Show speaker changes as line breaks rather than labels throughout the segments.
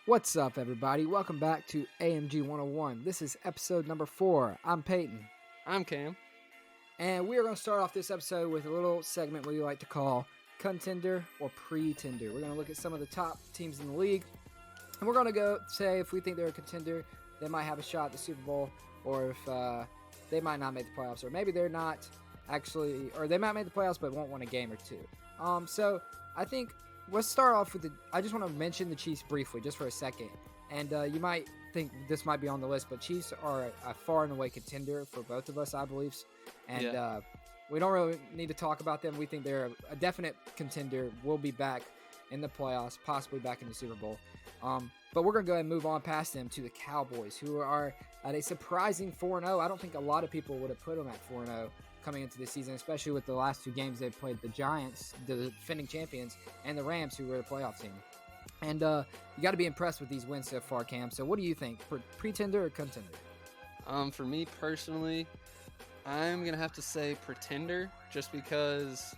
What's up, everybody? Welcome back to AMG 101. This is episode number 4. I'm Peyton.
I'm Cam.
And we are going to start off this episode with a little segment we like to call Contender or Pretender. We're going to look at some of the top teams in the league. And we're going to go say if we think they're a contender, they might have a shot at the Super Bowl, or if they might not make the playoffs, or maybe they're not actually, or they might make the playoffs but won't win a game or two. So I think let's start off with I just want to mention the Chiefs briefly, just for a second. And you might think this might be on the list, but Chiefs are a far and away contender for both of us, I believe. And we don't really need to talk about them. We think they're a definite contender. We'll be back in the playoffs, possibly back in the Super Bowl. But we're going to go ahead and move on past them to the Cowboys, who are at a surprising 4-0. I don't think a lot of people would have put them at 4-0 coming into the season, especially with the last two games they've played the Giants, the defending champions, and the Rams, who were a playoff team. And you got to be impressed with these wins so far, Cam. So what do you think? Pretender or contender?
For me personally, I'm going to have to say pretender, just because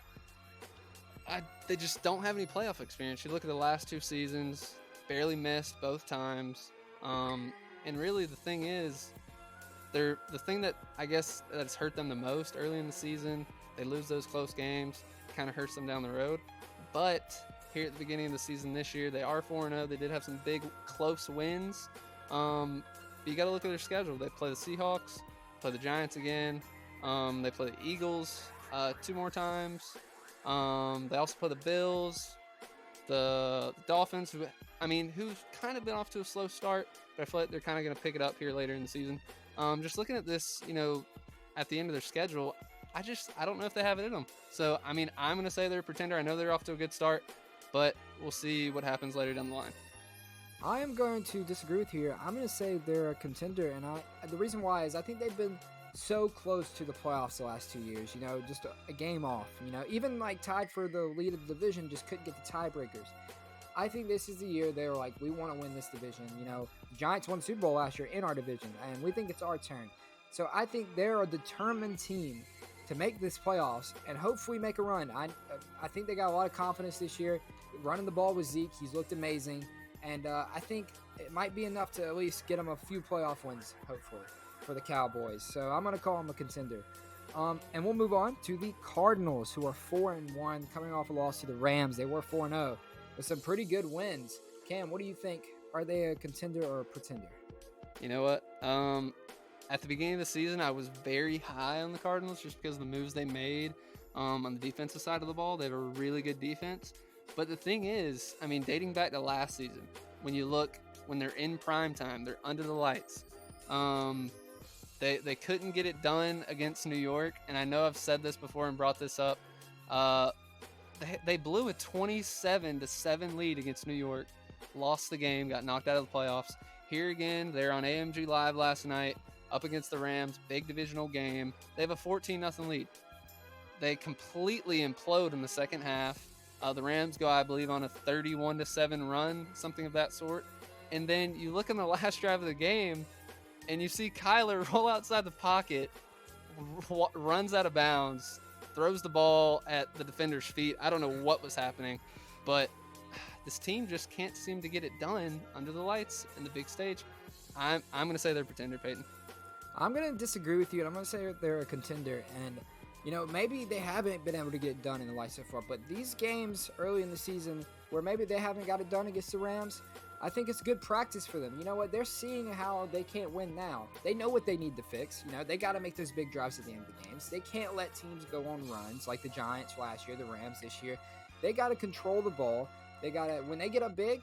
they just don't have any playoff experience. You look at the last two seasons, barely missed both times. And really the thing is, the thing that I guess that's hurt them the most early in the season, they lose those close games, kind of hurts them down the road. But here at the beginning of the season this year, they are 4-0. They did have some big close wins. But you got to look at their schedule. They play the Seahawks, play the Giants again. They play the Eagles 2 more times. They also play the Bills, the Dolphins, who've kind of been off to a slow start, but I feel like they're kind of going to pick it up here later in the season. Just looking at this, at the end of their schedule, I don't know if they have it in them. So, I'm going to say they're a pretender. I know they're off to a good start, but we'll see what happens later down the line.
I am going to disagree with you here. I'm going to say they're a contender, and the reason why is I think they've been so close to the playoffs the last 2 years, just a game off, even like tied for the lead of the division, just couldn't get the tiebreakers. I think this is the year they were like, we want to win this division. The Giants won the Super Bowl last year in our division, and we think it's our turn. So I think they're a determined team to make this playoffs and hopefully make a run. I think they got a lot of confidence this year. Running the ball with Zeke, he's looked amazing. And I think it might be enough to at least get them a few playoff wins, hopefully, for the Cowboys. So I'm going to call them a contender. And we'll move on to the Cardinals, who are 4-1, coming off a loss to the Rams. They were 4-0 with some pretty good wins. Cam, what do you think? Are they a contender or a pretender?
You know what? At the beginning of the season, I was very high on the Cardinals just because of the moves they made on the defensive side of the ball. They have a really good defense. But the thing is, dating back to last season, when they're in prime time, they're under the lights. They couldn't get it done against New York, and I know I've said this before and brought this up. They blew a 27-7 lead against New York, lost the game, got knocked out of the playoffs. Here again, they're on AMG Live last night, up against the Rams, big divisional game. They have a 14-0 lead. They completely implode in the second half. The Rams go, I believe, on a 31-7 run, something of that sort. And then you look in the last drive of the game, and you see Kyler roll outside the pocket, runs out of bounds, throws the ball at the defender's feet. I don't know what was happening, but this team just can't seem to get it done under the lights in the big stage. I'm going to say they're a pretender, Peyton.
I'm going to disagree with you, and I'm going to say they're a contender. And maybe they haven't been able to get it done in the lights so far, but these games early in the season where maybe they haven't got it done against the Rams, I think it's good practice for them. You know what? They're seeing how they can't win now. They know what they need to fix. They got to make those big drives at the end of the games. They can't let teams go on runs like the Giants last year, the Rams this year. They got to control the ball. They got to, when they get up big,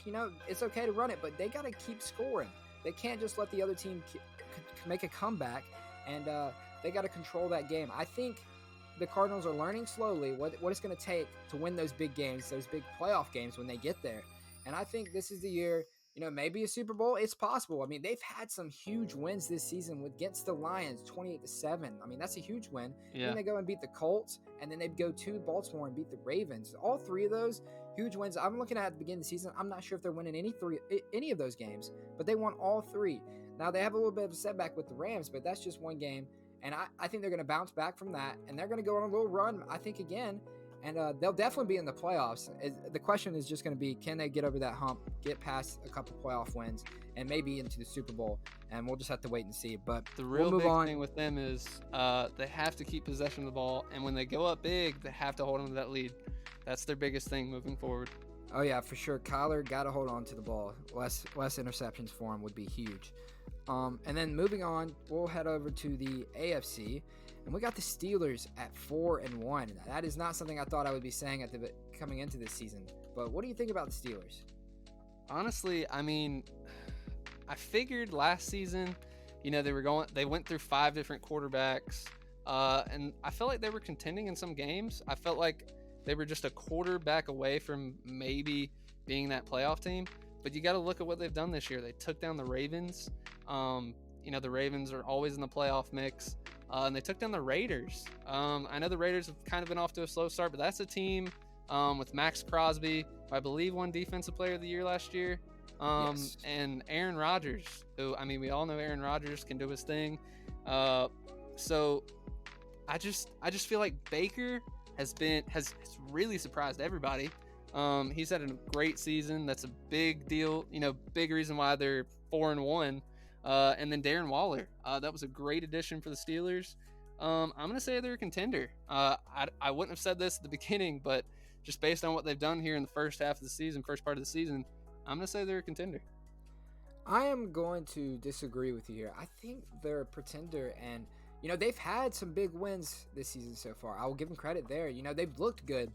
it's okay to run it, but they got to keep scoring. They can't just let the other team make a comeback, and they got to control that game. I think the Cardinals are learning slowly what it's going to take to win those big games, those big playoff games when they get there. And I think this is the year, maybe a Super Bowl. It's possible. They've had some huge wins this season against the Lions, 28-7. That's a huge win.
Yeah.
Then they go and beat the Colts, and then they go to Baltimore and beat the Ravens. All three of those huge wins. I'm looking at the beginning of the season. I'm not sure if they're winning any of those games, but they won all three. Now they have a little bit of a setback with the Rams, but that's just one game. And I think they're going to bounce back from that, and they're going to go on a little run, I think, again. and they'll definitely be in the playoffs. The question is just going to be, can they get over that hump, get past a couple playoff wins, and maybe into the Super Bowl? And we'll just have to wait and see. But
the real big thing with them is they have to keep possession of the ball, and when they go up big, they have to hold on to that lead. That's their biggest thing moving forward.
Oh yeah, for sure. Kyler got to hold on to the ball. Less interceptions for him would be huge. And then moving on, we'll head over to the AFC, and we got the Steelers at 4-1. That is not something I thought I would be saying coming into this season. But what do you think about the Steelers?
Honestly, I mean, I figured last season, they went through 5 different quarterbacks, and I felt like they were contending in some games. I felt like they were just a quarterback away from maybe being that playoff team. But you got to look at what they've done this year. They took down the Ravens. The Ravens are always in the playoff mix. And they took down the Raiders. I know the Raiders have kind of been off to a slow start, but that's a team with Max Crosby, who I believe won Defensive Player of the Year last year.
Yes.
And Aaron Rodgers, who, I mean, we all know Aaron Rodgers can do his thing. So I just feel like Baker has really surprised everybody. He's had a great season. That's a big deal. Big reason why they're 4-1. And then Darren Waller. That was a great addition for the Steelers. I'm going to say they're a contender. I wouldn't have said this at the beginning, but just based on what they've done here in the first part of the season, I'm going to say they're a contender.
I am going to disagree with you here. I think they're a pretender, and they've had some big wins this season so far. I will give them credit there. They've looked good.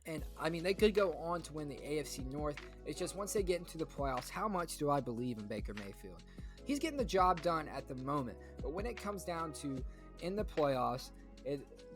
And, I mean, they could go on to win the AFC North. It's just once they get into the playoffs, how much do I believe in Baker Mayfield? He's getting the job done at the moment. But when it comes down to in the playoffs,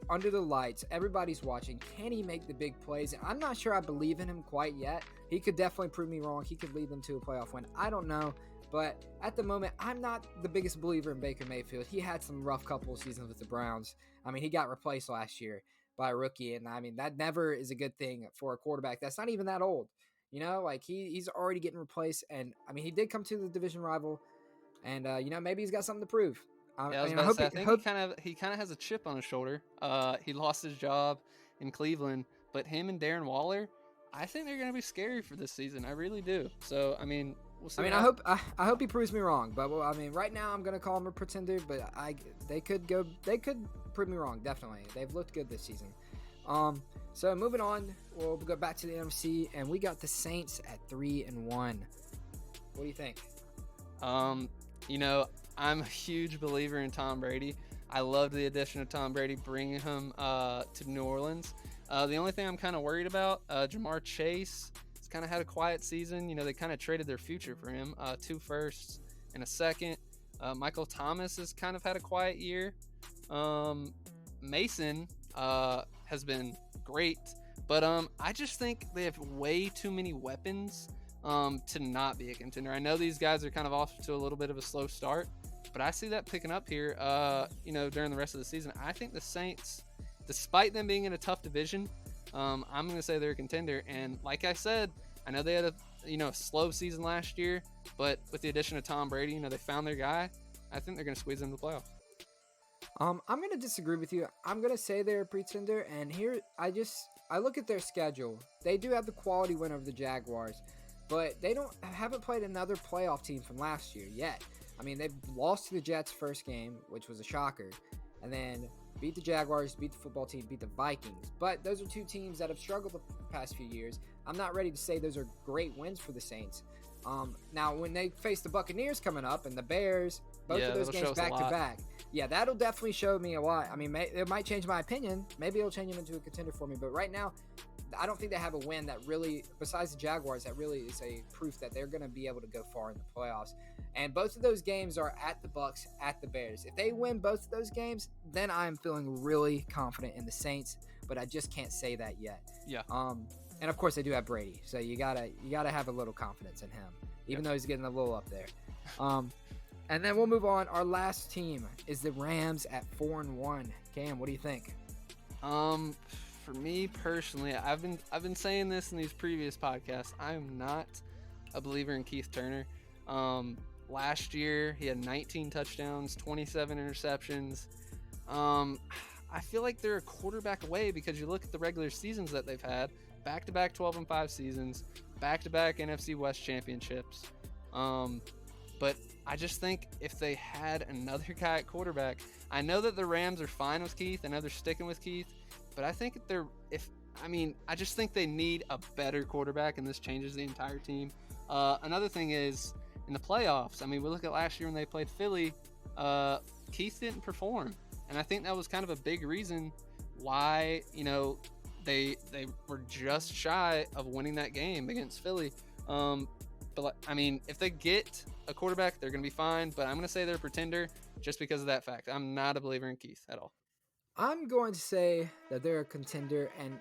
under the lights, everybody's watching, can he make the big plays? And I'm not sure I believe in him quite yet. He could definitely prove me wrong. He could lead them to a playoff win. I don't know. But at the moment, I'm not the biggest believer in Baker Mayfield. He had some rough couple of seasons with the Browns. I mean, he got replaced last year by a rookie, and I mean that never is a good thing for a quarterback that's not even that old. He's already getting replaced, and I mean he did come to the division rival, and maybe he's got something to prove.
I think he kind of has a chip on his shoulder. He lost his job in Cleveland, but him and Darren Waller, I think they're going to be scary for this season. I really do. So I mean, we'll see.
I hope he proves me wrong, but I mean right now I'm going to call him a pretender, but they could prove me wrong. Definitely, they've looked good this season. So moving on, we'll go back to the NFC, and we got the Saints at 3-1. What do you think?
I'm a huge believer in Tom Brady. I loved the addition of Tom Brady, bringing him to New Orleans. The only thing I'm kind of worried about, Jamar Chase has kind of had a quiet season. They kind of traded their future for him, 2 firsts and a second. Michael Thomas has kind of had a quiet year. Mason has been great, but I just think they have way too many weapons to not be a contender. I know these guys are kind of off to a little bit of a slow start, but I see that picking up here during the rest of the season. I think the Saints, despite them being in a tough division, I'm going to say they're a contender. And like I said, I know they had a slow season last year, but with the addition of Tom Brady, they found their guy. I think they're going to squeeze into the playoffs.
I'm going to disagree with you. I'm going to say they're a pretender, and here I look at their schedule. They do have the quality win over the Jaguars, but they haven't played another playoff team from last year yet. I mean, they've lost to the Jets first game, which was a shocker, and then beat the Jaguars, beat the football team, beat the Vikings. But those are 2 teams that have struggled the past few years. I'm not ready to say those are great wins for the Saints. Now, when they face the Buccaneers coming up and the Bears, both of those games back-to-back, that'll definitely show me a lot. I mean, it might change my opinion. Maybe it'll change them into a contender for me. But right now, I don't think they have a win that really, besides the Jaguars, that really is a proof that they're going to be able to go far in the playoffs. And both of those games are at the Bucs, at the Bears. If they win both of those games, then I'm feeling really confident in the Saints. But I just can't say that yet.
Yeah.
And of course they do have Brady, so you gotta have a little confidence in him, even though he's getting a little up there. And then we'll move on. Our last team is the Rams at 4-1. Cam, what do you think?
For me personally, I've been saying this in these previous podcasts. I'm not a believer in Keith Turner. Last year he had 19 touchdowns, 27 interceptions. I I feel like they're a quarterback away because you look at the regular seasons that they've had, back-to-back 12-5 seasons, back-to-back NFC West championships. But I just think if they had another guy at quarterback, I know that the Rams are fine with Keith. I know they're sticking with Keith, but I think I just think they need a better quarterback, and this changes the entire team. Another thing is in the playoffs. I mean, we look at last year when they played Philly. Keith didn't perform, and I think that was kind of a big reason why they were just shy of winning that game against Philly. But I mean, if they get a quarterback, they're going to be fine. But I'm going to say they're a pretender just because of that fact. I'm not a believer in Keith at all.
I'm going to say that they're a contender, and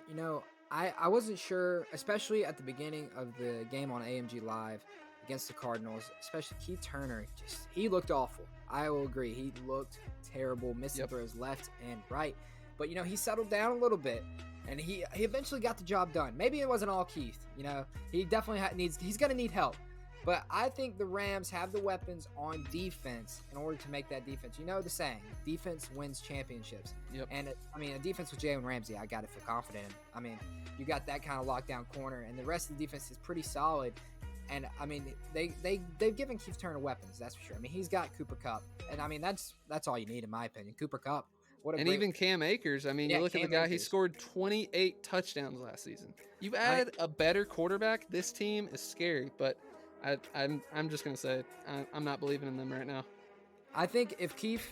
I wasn't sure, especially at the beginning of the game on AMG Live against the Cardinals, especially Keith Turner. He looked awful. I will agree. He looked terrible, missing throws left and right. But he settled down a little bit, and he eventually got the job done. Maybe it wasn't all Keith. He definitely he's going to need help. But I think the Rams have the weapons on defense in order to make that defense. You know the saying, defense wins championships.
Yep.
And a defense with Jalen Ramsey, I got to feel confident in. I mean, you got that kind of lockdown corner, and the rest of the defense is pretty solid. And I mean, they've given Keith Turner weapons, that's for sure. I mean, he's got Cooper Kupp, and I mean that's all you need in my opinion. Cooper Kupp.
Even Cam Akers. I mean, you look at the guy, he scored 28 touchdowns last season. You add a better quarterback, this team is scary. But I'm just gonna say I'm not believing in them right now.
I think if Keith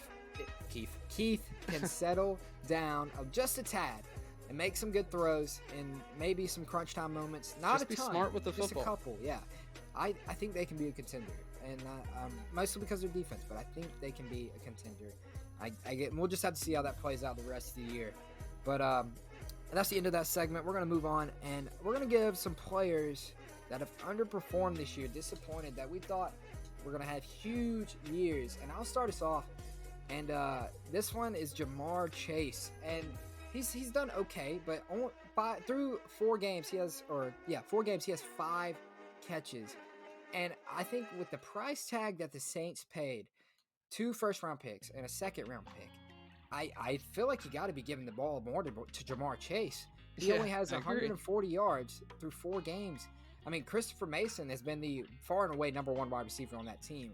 can settle down just a tad and make some good throws and maybe some crunch time moments, not
just
a ton,
be smart with the
just
football.
A couple, yeah. I think they can be a contender, and mostly because of their defense. But I think they can be a contender. We'll just have to see how that plays out the rest of the year. But that's the end of that segment. We're gonna move on, and we're gonna give some players that have underperformed this year, disappointed, that we thought were going to have huge years. And I'll start us off. And this one is Ja'Marr Chase. And he's done okay, but through 4 games, he has 5 catches. And I think with the price tag that the Saints paid, 2 first-round picks and a second-round pick, I feel like you got to be giving the ball more to Ja'Marr Chase. He only has 140 yards through 4 games. I mean, Christopher Mason has been the far and away number 1 wide receiver on that team.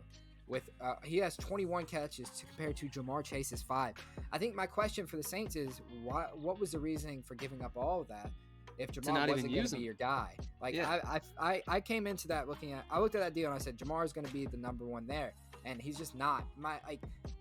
He has 21 catches to compare to Ja'Marr Chase's 5. I think my question for the Saints is, what was the reasoning for giving up all of that if Ja'Marr wasn't going to be your guy? I came into that I looked at that deal and I said Ja'Marr is going to be the number 1 there, and he's just not.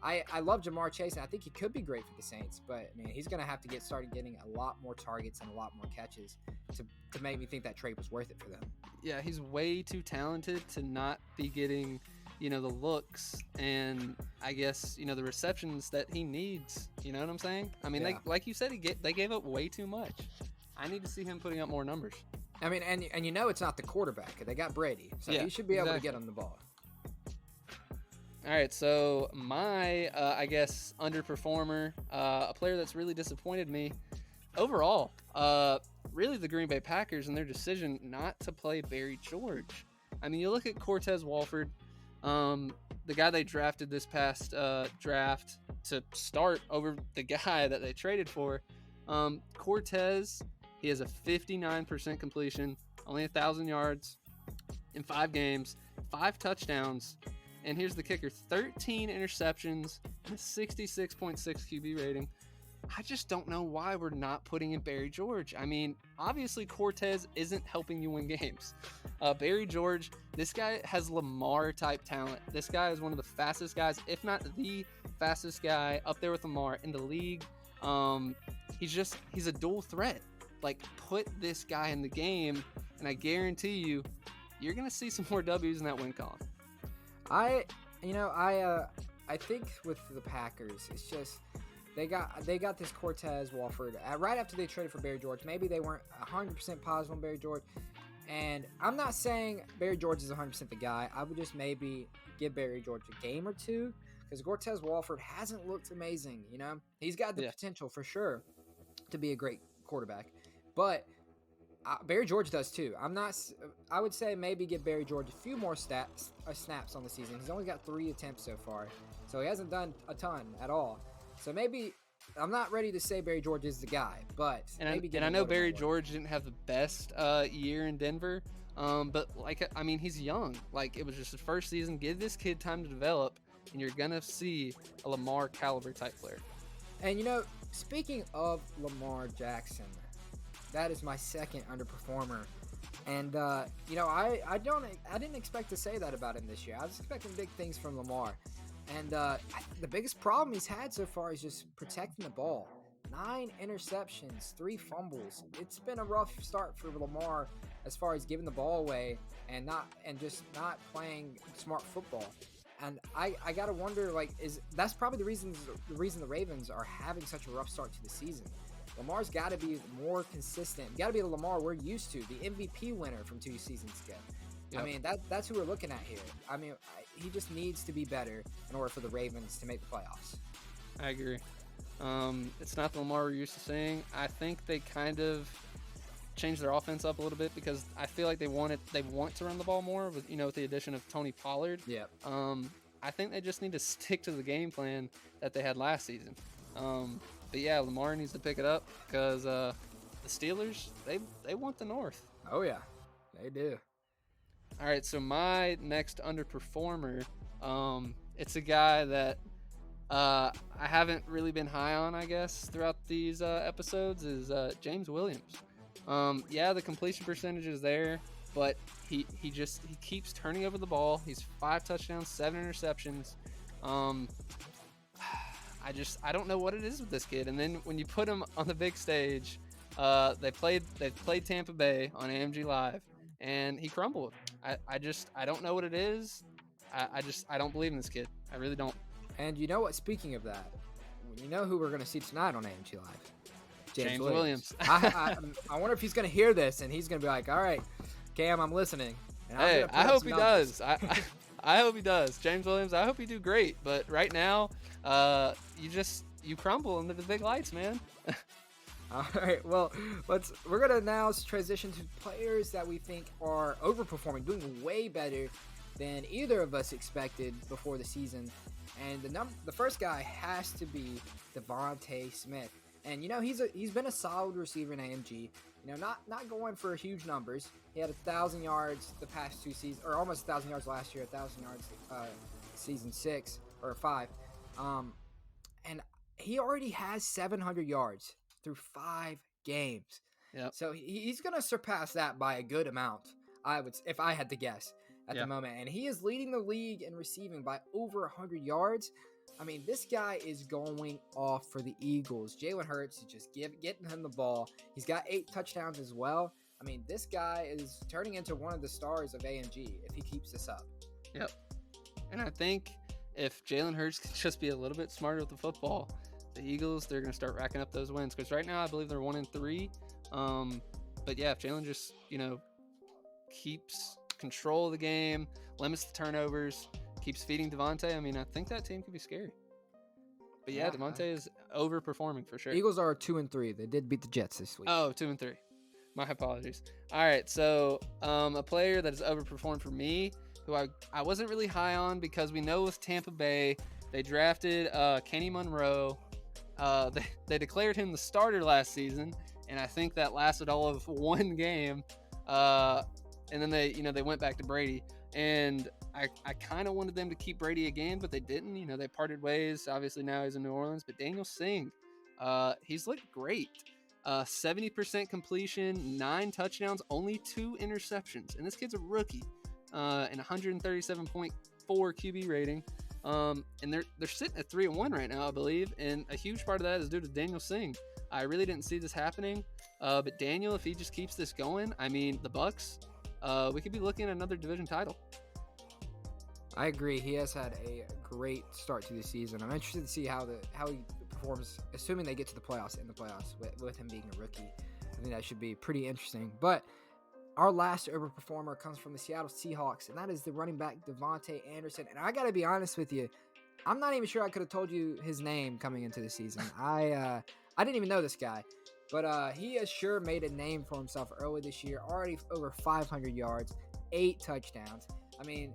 I love Ja'Marr Chase, and I think he could be great for the Saints, but I mean, he's going to have to start getting a lot more targets and a lot more catches to make me think that trade was worth it for them.
Yeah, he's way too talented to not be getting, the looks and I guess, the receptions that he needs. You know what I'm saying? I mean, like you said, they gave up way too much. I need to see him putting up more numbers.
I mean, and it's not the quarterback. They got Brady, so he should be able to get him the ball.
All right, so my, I guess, underperformer, a player that's really disappointed me overall, really the Green Bay Packers and their decision not to play Barry George. I mean, you look at Cortez Walford, the guy they drafted this past draft to start over the guy that they traded for. Cortez, he has a 59% completion, only 1,000 yards in 5 games, 5 touchdowns. And here's the kicker, 13 interceptions, and a 66.6 QB rating. I just don't know why we're not putting in Barry George. I mean, obviously Cortez isn't helping you win games. Barry George, this guy has Lamar-type talent. This guy is one of the fastest guys, if not the fastest guy, up there with Lamar in the league. He's a dual threat. Like, put this guy in the game, and I guarantee you, you're going to see some more W's in that win column.
I think with the Packers, it's just they got this Cortez Walford right after they traded for Barry George. Maybe they weren't 100% positive on Barry George, and I'm not saying Barry George is 100% the guy. I would just maybe give Barry George a game or two because Cortez Walford hasn't looked amazing. He's got the potential for sure to be a great quarterback, but Barry George does too. I would say maybe give Barry George a few more snaps on the season. He's only got 3 attempts so far, so he hasn't done a ton at all. So maybe I'm not ready to say Barry George is the guy, but maybe
I know Barry George didn't have the best year in Denver, but he's young. Like, it was just his first season. Give this kid time to develop, and you're gonna see a Lamar caliber type player.
And speaking of Lamar Jackson, that is my second underperformer. And I didn't expect to say that about him this year. I was expecting big things from Lamar. And the biggest problem he's had so far is just protecting the ball. 9 interceptions, 3 fumbles. It's been a rough start for Lamar as far as giving the ball away and just not playing smart football. And I gotta wonder, that's probably the reason the Ravens are having such a rough start to the season. Lamar's got to be more consistent. Got to be the Lamar we're used to, the MVP winner from 2 seasons ago. Yep. I mean, that's who we're looking at here. I mean, he just needs to be better in order for the Ravens to make the playoffs.
I agree. It's not the Lamar we're used to seeing. I think they kind of changed their offense up a little bit because I feel like they want to run the ball more with the addition of Tony Pollard.
Yeah.
I think they just need to stick to the game plan that they had last season. But yeah, Lamar needs to pick it up because the Steelers, they want the North.
Oh yeah, they do.
All right, so my next underperformer, it's a guy that I haven't really been high on, I guess, throughout these episodes, is James Williams. Yeah, the completion percentage is there, but he keeps turning over the ball. He's 5 touchdowns, 7 interceptions. I don't know what it is with this kid. And then when you put him on the big stage, they played Tampa Bay on AMG Live, and he crumbled. I don't know what it is. I don't believe in this kid. I really don't.
And you know what? Speaking of that, you know who we're going to see tonight on AMG Live?
James Williams.
I wonder if he's going to hear this and he's going to be like, "All right, Cam, I'm listening." And
hey, I hope he does. I hope he does. James Williams, I hope you do great. But right now, you crumble under the big lights, man.
All right, well, we're going to now transition to players that we think are overperforming, doing way better than either of us expected before the season. And the first guy has to be Devonte Smith. And he's been a solid receiver in AMG. Not going for huge numbers. He had 1,000 yards the past 2 seasons, or almost 1,000 yards last year, 1,000 yards season 6 or 5. And he already has 700 yards through 5 games.
Yep.
So he's going to surpass that by a good amount, if I had to guess at the moment. And he is leading the league in receiving by over 100 yards. I mean, this guy is going off for the Eagles. Jalen Hurts is just getting him the ball. He's got 8 touchdowns as well. I mean, this guy is turning into one of the stars of AMG if he keeps this up.
Yep. And I think if Jalen Hurts can just be a little bit smarter with the football, the Eagles, they're going to start racking up those wins. Because right now, I believe they're 1-3. But yeah, if Jalen just, keeps control of the game, limits the turnovers, keeps feeding Devonte, I mean, I think that team could be scary. But yeah, Devonte is overperforming for sure.
Eagles are 2-3. They did beat the Jets this week.
Oh, 2-3. My apologies. All right, so a player that has overperformed for me, who I wasn't really high on because we know with Tampa Bay, they drafted Kenny Monroe. They declared him the starter last season, and I think that lasted all of 1 game. And then they went back to Brady, and I kind of wanted them to keep Brady again, but they didn't. They parted ways. Obviously now he's in New Orleans, but Daniel Singh, he's looked great. 70% completion, 9 touchdowns, only 2 interceptions, and this kid's a rookie. And 137.4 QB rating. And they're sitting at 3-1 right now, I believe, and a huge part of that is due to Daniel Singh. I really didn't see this happening, but Daniel, if he just keeps this going, I mean, the Bucks, we could be looking at another division title.
I agree. He has had a great start to the season. I'm interested to see how he performs, assuming they get to the playoffs, with him being a rookie. I think that should be pretty interesting. But our last overperformer comes from the Seattle Seahawks, and that is the running back Devonte Anderson. And I got to be honest with you, I'm not even sure I could have told you his name coming into the season. I didn't even know this guy, but he has sure made a name for himself early this year. Already over 500 yards, 8 touchdowns. I mean,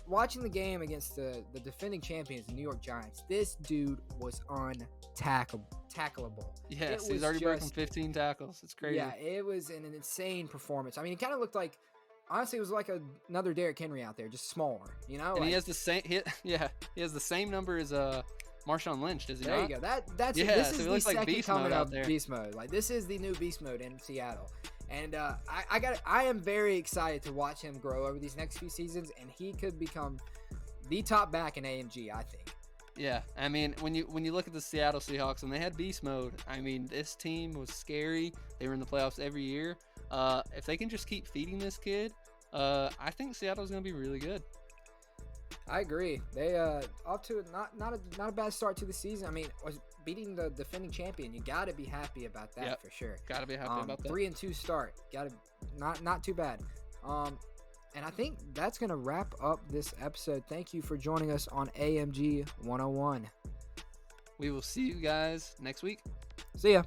Watching the game against the defending champions, the New York Giants, this dude was tackleable.
Yes, he's already broken 15 tackles. It's crazy.
Yeah, it was an insane performance. I mean, it kind of looked like, honestly, it was like another Derrick Henry out there, just smaller. You know,
and he has the same. He has the same number as Marshawn Lynch, does he
there
not?
you go. This
so
is
he
the
looks like
second
beast
coming
mode out
of
there.
beast mode. Like, this is the new beast mode in Seattle. And I am very excited to watch him grow over these next few seasons, and he could become the top back in AMG, I think.
Yeah, I mean, when you look at the Seattle Seahawks, when they had beast mode, I mean, this team was scary. They were in the playoffs every year. If they can just keep feeding this kid, I think Seattle's going to be really good.
I agree. They off to not a bad start to the season. I mean, was beating the defending champion. You got to be happy about that for sure.
Got to be happy about that.
3-2 start. Got to not too bad. And I think that's going to wrap up this episode. Thank you for joining us on AMG 101.
We will see you guys next week.
See ya.